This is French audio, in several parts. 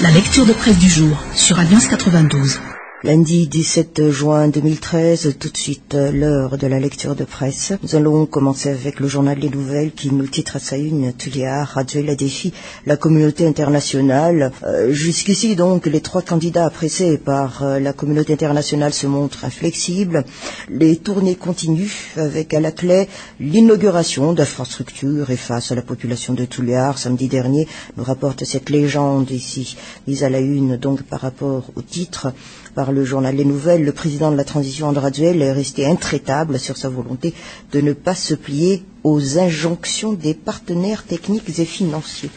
La lecture de presse du jour sur Alliance 92. Lundi 17 juin 2013, tout de suite l'heure de la lecture de presse. Nous allons commencer avec le journal Les Nouvelles qui nous titre à sa une Tuléar, Raduel défie la communauté internationale. Jusqu'ici donc, les trois candidats appréciés par la communauté internationale se montrent inflexibles. Les tournées continuent avec à la clé l'inauguration d'infrastructures et face à la population de Tuléar. Samedi dernier, nous rapporte cette légende ici, mise à la une donc par rapport au titre. Par le journal Les Nouvelles, le président de la transition André Raduel est resté intraitable sur sa volonté de ne pas se plier aux injonctions des partenaires techniques et financiers.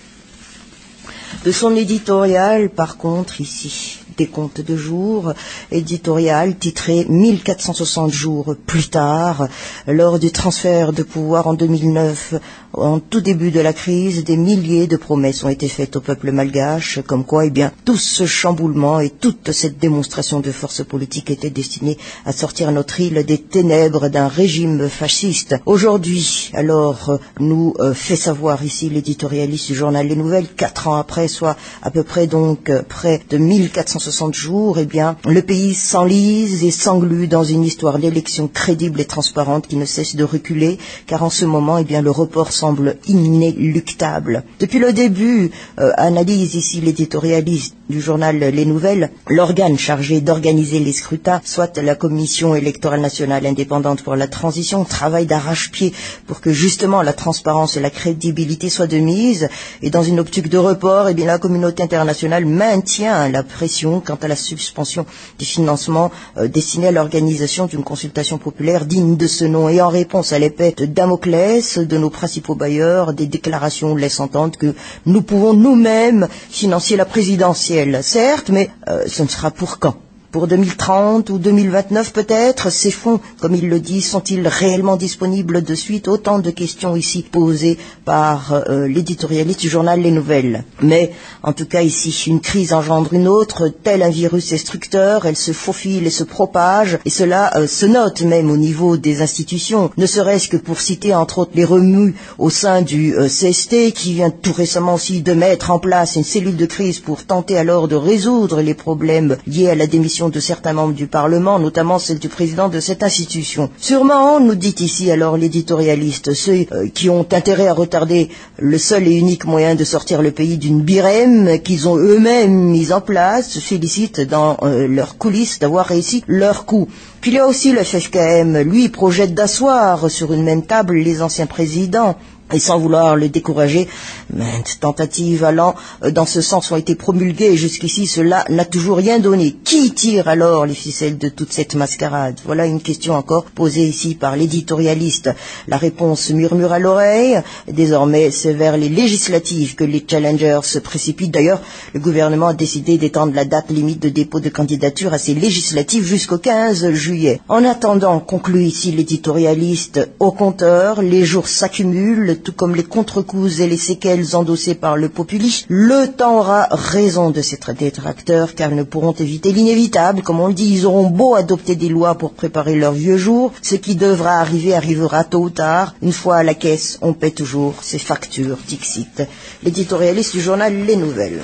De son éditorial, par contre, ici, décompte de jours, éditorial titré 1460 jours plus tard, lors du transfert de pouvoir en 2009, en tout début de la crise, des milliers de promesses ont été faites au peuple malgache, comme quoi, tout ce chamboulement et toute cette démonstration de force politique était destinée à sortir notre île des ténèbres d'un régime fasciste. Aujourd'hui, alors, nous fait savoir ici l'éditorialiste du journal Les Nouvelles, 4 ans après, soit à peu près donc près de 1460 jours, le pays s'enlise et s'englue dans une histoire d'élections crédible et transparente qui ne cesse de reculer, car en ce moment, le report semble inéluctable. Depuis le début, analyse ici l'éditorialiste du journal Les Nouvelles, l'organe chargé d'organiser les scrutins, soit la Commission électorale nationale indépendante pour la transition, travaille d'arrache-pied pour que justement la transparence et la crédibilité soient de mise, et dans une optique de report, la communauté internationale maintient la pression quant à la suspension des financements destinés à l'organisation d'une consultation populaire digne de ce nom. Et en réponse à l'épée de Damoclès de nos principaux bailleurs, des déclarations laissent entendre que nous pouvons nous-mêmes financer la présidentielle. Certes, mais ce ne sera pour quand ? Pour 2030 ou 2029 peut-être, ces fonds, comme il le dit, sont-ils réellement disponibles de suite? Autant de questions ici posées par l'éditorialiste du journal Les Nouvelles. Mais, en tout cas ici, une crise engendre une autre, tel un virus destructeur, elle se faufile et se propage, et cela se note même au niveau des institutions, ne serait-ce que pour citer entre autres les remous au sein du CST, qui vient tout récemment aussi de mettre en place une cellule de crise pour tenter alors de résoudre les problèmes liés à la démission de certains membres du Parlement, notamment celle du président de cette institution. Sûrement, nous dit ici alors l'éditorialiste, ceux qui ont intérêt à retarder le seul et unique moyen de sortir le pays d'une birème qu'ils ont eux-mêmes mise en place, se félicitent dans leurs coulisses d'avoir réussi leur coup. Puis il y a aussi le FFKM, lui projette d'asseoir sur une même table les anciens présidents. Et sans vouloir le décourager, maintes tentatives allant dans ce sens ont été promulguées et jusqu'ici cela n'a toujours rien donné. Qui tire alors les ficelles de toute cette mascarade? Voilà une question encore posée ici par l'éditorialiste. La réponse murmure à l'oreille. Désormais, c'est vers les législatives que les challengers se précipitent. D'ailleurs, le gouvernement a décidé d'étendre la date limite de dépôt de candidature à ces législatives jusqu'au 15 juillet. En attendant, conclut ici l'éditorialiste, au compteur, les jours s'accumulent, tout comme les contre-coups et les séquelles endossées par le populisme. Le temps aura raison de ces détracteurs, car ils ne pourront éviter l'inévitable. Comme on le dit, ils auront beau adopter des lois pour préparer leurs vieux jours, ce qui devra arriver arrivera tôt ou tard. Une fois à la caisse, on paie toujours ses factures, dixit l'éditorialiste du journal Les Nouvelles.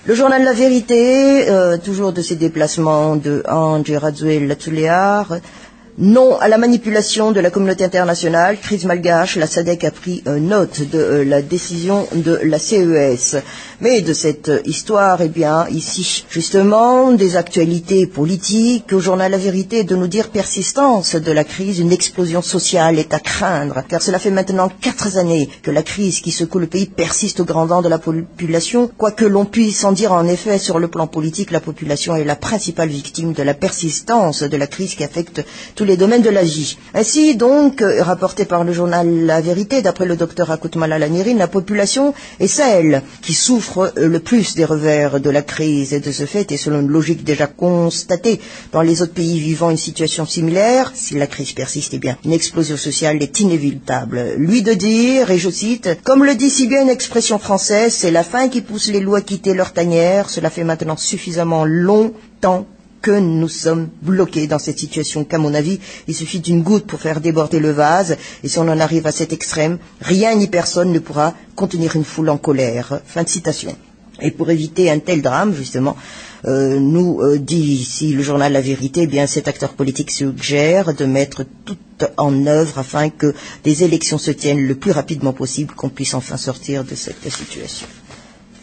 Le journal La Vérité, toujours de ses déplacements de André Raduel à Tuléar. Non à la manipulation de la communauté internationale, crise malgache, la SADC a pris note de la décision de la CES. Mais de cette histoire, ici, justement, des actualités politiques, au journal La Vérité de nous dire persistance de la crise, une explosion sociale est à craindre, car cela fait maintenant 4 années que la crise qui secoue le pays persiste au grand dam de la population, quoique l'on puisse en dire en effet sur le plan politique, la population est la principale victime de la persistance de la crise qui affecte tous les domaines de la vie. Ainsi donc, rapporté par le journal La Vérité, d'après le docteur Akout Malala-Nirine, la population est celle qui souffre le plus des revers de la crise, et de ce fait, et selon une logique déjà constatée dans les autres pays vivant une situation similaire, si la crise persiste, une explosion sociale est inévitable. Lui de dire, et je cite, comme le dit si bien une expression française, c'est la faim qui pousse les loups à quitter leur tanière, cela fait maintenant suffisamment longtemps que nous sommes bloqués dans cette situation qu'à mon avis, il suffit d'une goutte pour faire déborder le vase, et si on en arrive à cet extrême, rien ni personne ne pourra contenir une foule en colère. Fin de citation. Et pour éviter un tel drame, justement, nous dit ici le journal La Vérité, eh bien cet acteur politique suggère de mettre tout en œuvre afin que des élections se tiennent le plus rapidement possible, qu'on puisse enfin sortir de cette situation.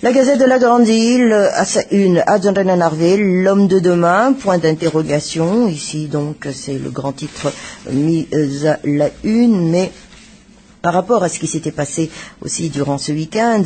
La Gazette de la Grande Île, à sa une, Adrian Harvey, l'homme de demain, point d'interrogation. Ici, donc, c'est le grand titre mis à la une, mais par rapport à ce qui s'était passé aussi durant ce week-end,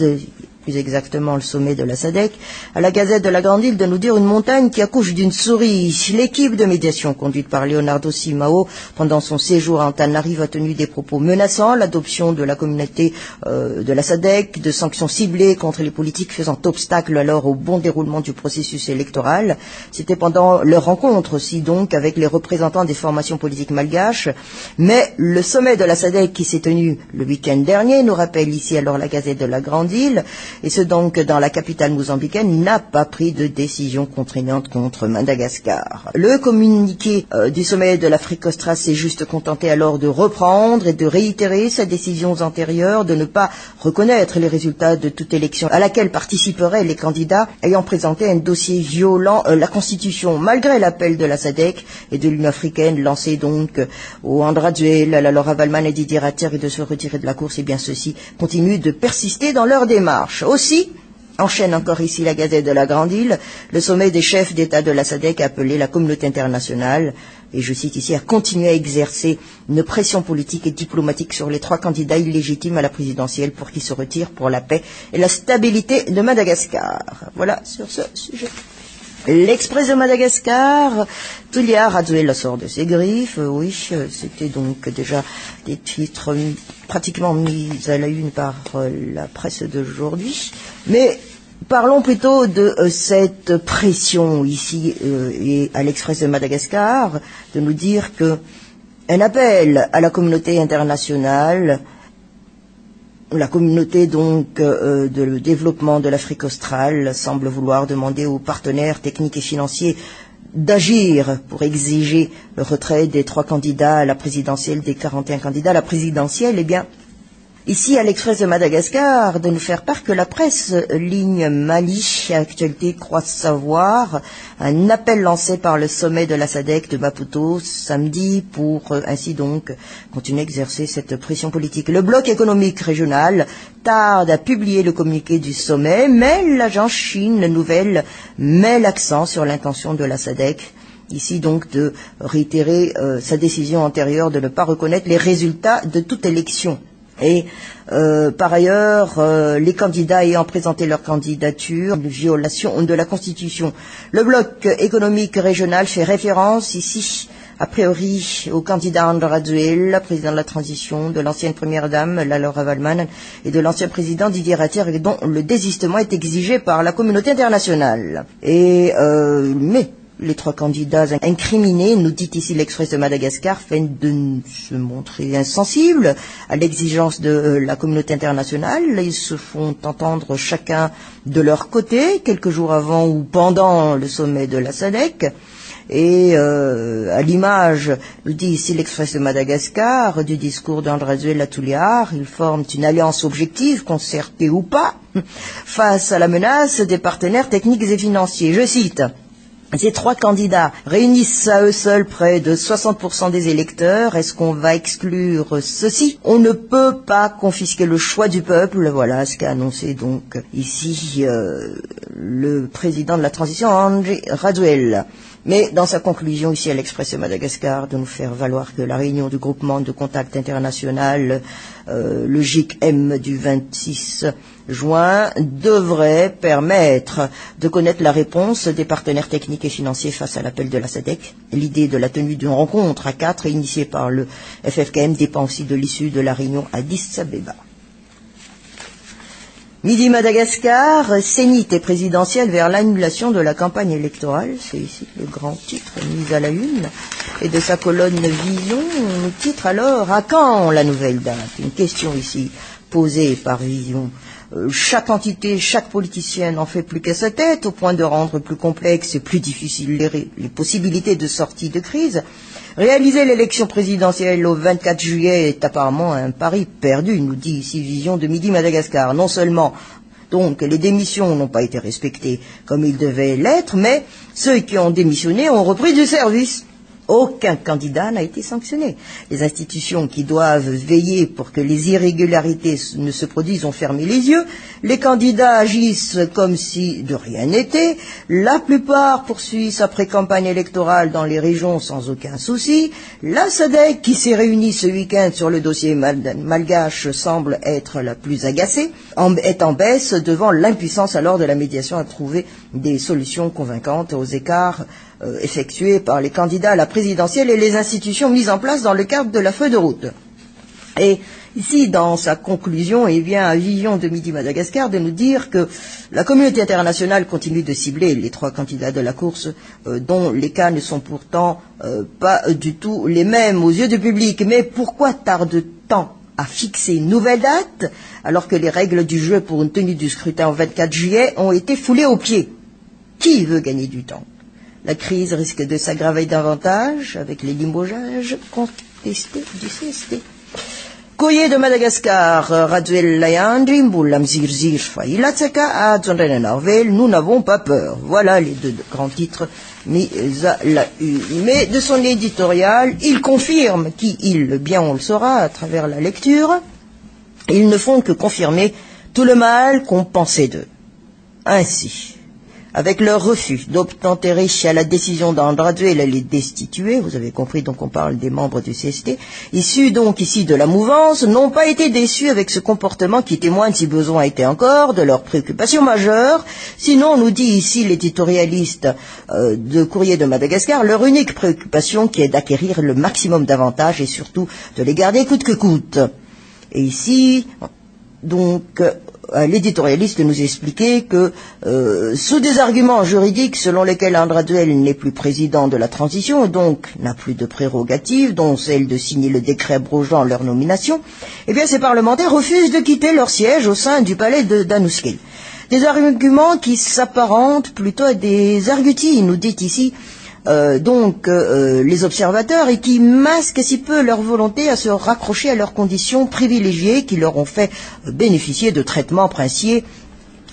plus exactement le sommet de la SADC, à la Gazette de la Grande Île de nous dire une montagne qui accouche d'une souris. L'équipe de médiation conduite par Leonardo Simao pendant son séjour à Antananarivo a tenu des propos menaçants, l'adoption de la communauté de la SADC, de sanctions ciblées contre les politiques faisant obstacle alors au bon déroulement du processus électoral. C'était pendant leur rencontre aussi donc avec les représentants des formations politiques malgaches. Mais le sommet de la SADC qui s'est tenu le week-end dernier, nous rappelle ici alors la Gazette de la Grande Île, et ce donc dans la capitale mozambicaine, n'a pas pris de décision contraignante contre Madagascar. Le communiqué du sommet de l'Afrique australe s'est juste contenté alors de reprendre et de réitérer sa décision antérieure de ne pas reconnaître les résultats de toute élection à laquelle participeraient les candidats ayant présenté un dossier violant la Constitution, malgré l'appel de la SADC et de l'Union africaine lancé donc au Andrade, à Laura Valman et Didier Ratteri de se retirer de la course. Et bien ceux-ci continuent de persister dans leur démarche. Aussi, enchaîne encore ici la Gazette de la Grande Île, le sommet des chefs d'État de la SADC a appelé la communauté internationale, et je cite ici, à continuer à exercer une pression politique et diplomatique sur les 3 candidats illégitimes à la présidentielle pour qu'ils se retirent pour la paix et la stabilité de Madagascar. Voilà sur ce sujet. L'Express de Madagascar, Tulia Rajoelina sort de ses griffes. Oui, c'était donc déjà des titres pratiquement mis à la une par la presse d'aujourd'hui. Mais parlons plutôt de cette pression ici et à l'Express de Madagascar, de nous dire que un appel à la communauté internationale, la communauté donc de développement de l'Afrique australe semble vouloir demander aux partenaires techniques et financiers d'agir pour exiger le retrait des 3 candidats à la présidentielle, des 41 candidats à la présidentielle. Eh bien, ici à l'Express de Madagascar, de nous faire part que la presse ligne Mali, actualité croit savoir, un appel lancé par le sommet de la SADC de Maputo samedi pour ainsi donc continuer à exercer cette pression politique. Le bloc économique régional tarde à publier le communiqué du sommet, mais l'agence Chine Nouvelle met l'accent sur l'intention de la SADC ici donc de réitérer sa décision antérieure de ne pas reconnaître les résultats de toute élection. Et par ailleurs, les candidats ayant présenté leur candidature, une violation de la Constitution. Le bloc économique régional fait référence ici, a priori, au candidat Andrade, président de la transition, de l'ancienne première dame, Laura Valman, et de l'ancien président Didier Ratteri, dont le désistement est exigé par la communauté internationale. Mais les 3 candidats incriminés, nous dit ici l'Express de Madagascar, feignent de se montrer insensibles à l'exigence de la communauté internationale. Ils se font entendre chacun de leur côté, quelques jours avant ou pendant le sommet de la SADC. Et à l'image, nous dit ici l'Express de Madagascar, du discours d'Andrade Latouliard, ils forment une alliance objective, concertée ou pas, face à la menace des partenaires techniques et financiers. Je cite: ces 3 candidats réunissent à eux seuls près de 60% des électeurs. Est-ce qu'on va exclure ceci? On ne peut pas confisquer le choix du peuple. Voilà ce qu'a annoncé donc ici le président de la transition, Andry Rajoelina. Mais dans sa conclusion ici à l'Express de Madagascar, de nous faire valoir que la réunion du groupement de contact international, le GIC-M du 26 juin, devrait permettre de connaître la réponse des partenaires techniques et financiers face à l'appel de la SADC. L'idée de la tenue d'une rencontre à 4 initiée par le FFKM dépend aussi de l'issue de la réunion à Addis Abeba. Midi Madagascar, Sénite et présidentielle vers l'annulation de la campagne électorale. C'est ici le grand titre mis à la une. Et de sa colonne Vision, on titre alors: à quand la nouvelle date? Une question ici posée par Vision. Chaque entité, chaque politicien n'en fait plus qu'à sa tête, au point de rendre plus complexe et plus difficile les possibilités de sortie de crise. Réaliser l'élection présidentielle au 24 juillet est apparemment un pari perdu, nous dit ici Vision de Midi Madagascar. Non seulement Donc les démissions n'ont pas été respectées comme ils devaient l'être, mais ceux qui ont démissionné ont repris du service. Aucun candidat n'a été sanctionné. Les institutions qui doivent veiller pour que les irrégularités ne se produisent ont fermé les yeux. Les candidats agissent comme si de rien n'était. La plupart poursuivent sa pré-campagne électorale dans les régions sans aucun souci. La SADC, qui s'est réunie ce week-end sur le dossier malgache, semble être la plus agacée, est en baisse devant l'impuissance alors de la médiation à trouver des solutions convaincantes aux écarts effectués par les candidats à la présidentielle et les institutions mises en place dans le cadre de la feuille de route. Et ici, dans sa conclusion, il vient à Vision de Midi Madagascar de nous dire que la communauté internationale continue de cibler les 3 candidats de la course, dont les cas ne sont pourtant pas du tout les mêmes aux yeux du public. Mais pourquoi tarde-t-on à fixer une nouvelle date, alors que les règles du jeu pour une tenue du scrutin au 24 juillet ont été foulées aux pieds? Qui veut gagner du temps? La crise risque de s'aggraver davantage avec les limogeages contestés du CST. Courrier de Madagascar, Raduel Layandri, Mboulam Zirzir, Failatsaka, Adzondren Norvel, nous n'avons pas peur. Voilà les 2 grands titres mis à la une. Mais de son éditorial, il confirme bien on le saura à travers la lecture, ils ne font que confirmer tout le mal qu'on pensait d'eux. Ainsi, avec leur refus d'obtempérer à la décision d'Andraduel à les destituer, vous avez compris, donc on parle des membres du CST, issus donc ici de la mouvance, n'ont pas été déçus avec ce comportement qui témoigne, si besoin était encore, de leurs préoccupations majeures. Sinon, nous dit ici l'éditorialiste de Courrier de Madagascar, leur unique préoccupation qui est d'acquérir le maximum d'avantages et surtout de les garder coûte que coûte. Et ici, donc, l'éditorialiste nous expliquait que, sous des arguments juridiques selon lesquels Andraduel n'est plus président de la transition et donc n'a plus de prérogatives, dont celle de signer le décret abrogeant leur nomination, eh bien ces parlementaires refusent de quitter leur siège au sein du palais d'Anouskil. Des arguments qui s'apparentent plutôt à des arguties, nous dit ici les observateurs, et qui masquent si peu leur volonté à se raccrocher à leurs conditions privilégiées qui leur ont fait bénéficier de traitements princiers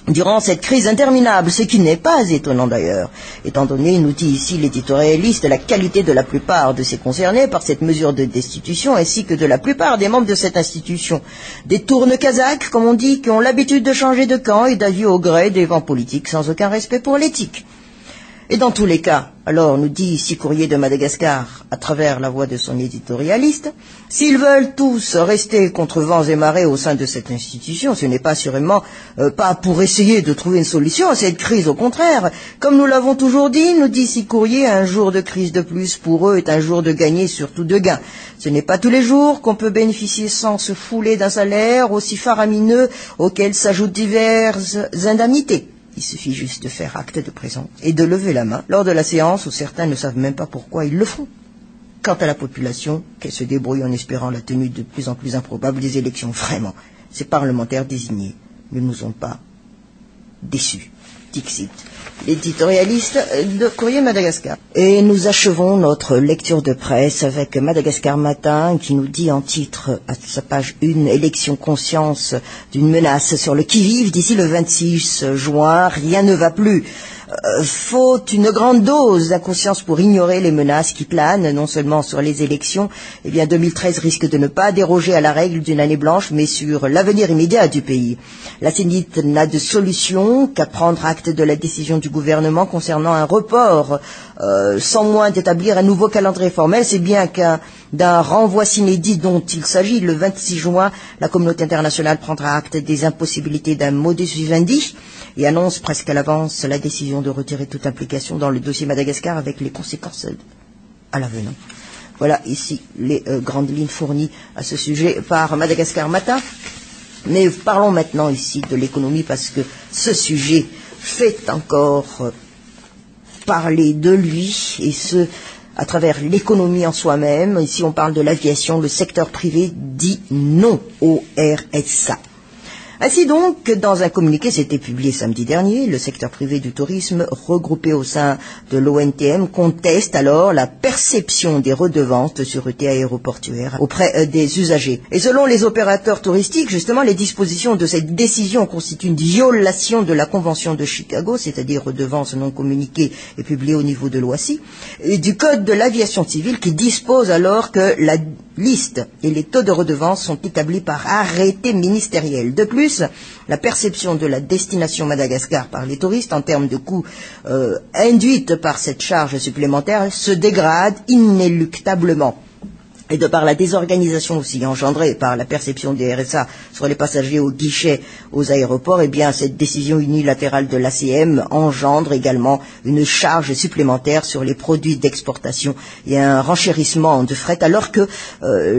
durant cette crise interminable, ce qui n'est pas étonnant d'ailleurs, étant donné, nous dit ici l'éditorialiste, la qualité de la plupart de ces concernés par cette mesure de destitution, ainsi que de la plupart des membres de cette institution. Des tourne-casaques, comme on dit, qui ont l'habitude de changer de camp et d'avis au gré des vents politiques sans aucun respect pour l'éthique. Et dans tous les cas, alors nous dit ici Courrier de Madagascar, à travers la voix de son éditorialiste, s'ils veulent tous rester contre vents et marées au sein de cette institution, ce n'est pas assurément pas pour essayer de trouver une solution à cette crise, au contraire. Comme nous l'avons toujours dit, nous dit ici Courrier, un jour de crise de plus pour eux est un jour de gagné, surtout de gain. Ce n'est pas tous les jours qu'on peut bénéficier sans se fouler d'un salaire aussi faramineux auquel s'ajoutent diverses indemnités. Il suffit juste de faire acte de présence et de lever la main lors de la séance où certains ne savent même pas pourquoi ils le font. Quant à la population, qu'elle se débrouille en espérant la tenue de plus en plus improbable des élections. Vraiment, ces parlementaires désignés ne nous ont pas déçus. Dixit, l'éditorialiste de Courrier Madagascar. Et nous achevons notre lecture de presse avec Madagascar Matin qui nous dit en titre à sa page 1 élection conscience d'une menace sur le qui-vive d'ici le 26 juin, rien ne va plus. Faut une grande dose d'inconscience pour ignorer les menaces qui planent, non seulement sur les élections, eh bien 2013 risque de ne pas déroger à la règle d'une année blanche, mais sur l'avenir immédiat du pays. La CENIT n'a de solution qu'à prendre acte de la décision du gouvernement concernant un report, sans moins d'établir un nouveau calendrier formel. C'est bien d'un renvoi s'inédit dont il s'agit. Le 26 juin, la communauté internationale prendra acte des impossibilités d'un modus vivendi et annonce presque à l'avance la décision de retirer toute implication dans le dossier Madagascar avec les conséquences à l'avenant. Voilà ici les grandes lignes fournies à ce sujet par Madagascar Matin. Mais parlons maintenant ici de l'économie parce que ce sujet fait encore parler de lui et ce à travers l'économie en soi-même. Ici on parle de l'aviation, le secteur privé dit non au RSA. Ainsi donc, dans un communiqué, c'était publié samedi dernier, le secteur privé du tourisme, regroupé au sein de l'ONTM, conteste alors la perception des redevances de sûreté aéroportuaire auprès des usagers. Et selon les opérateurs touristiques, justement, les dispositions de cette décision constituent une violation de la Convention de Chicago, c'est-à-dire redevances non communiquées et publiées au niveau de l'OACI, et du Code de l'aviation civile qui dispose alors que la liste et les taux de redevance sont établis par arrêté ministériel. De plus, la perception de la destination Madagascar par les touristes en termes de coûts induites par cette charge supplémentaire se dégrade inéluctablement. Et de par la désorganisation aussi engendrée par la perception des RSA sur les passagers au guichet aux aéroports, eh bien cette décision unilatérale de l'ACM engendre également une charge supplémentaire sur les produits d'exportation et un renchérissement de fret, alors que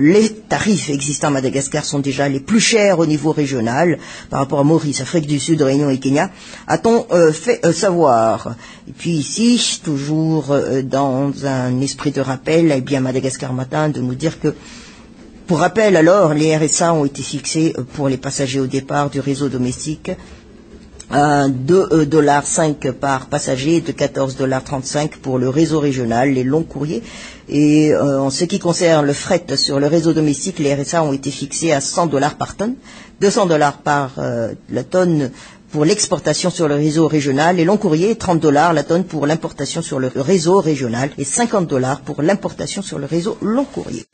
les tarifs existants à Madagascar sont déjà les plus chers au niveau régional par rapport à Maurice, Afrique du Sud, Réunion et Kenya, a-t-on fait savoir. Et puis ici, toujours dans un esprit de rappel, eh bien Madagascar Matin de nous dire que, pour rappel alors, les RSA ont été fixés pour les passagers au départ du réseau domestique à 2,5 $ par passager et de 14,35 $ pour le réseau régional, les longs courriers. Et en ce qui concerne le fret sur le réseau domestique, les RSA ont été fixés à 100 $ par tonne, 200 $ par la tonne pour l'exportation sur le réseau régional, les longs courriers, 30 $ la tonne pour l'importation sur le réseau régional et 50 $ pour l'importation sur le réseau long courrier.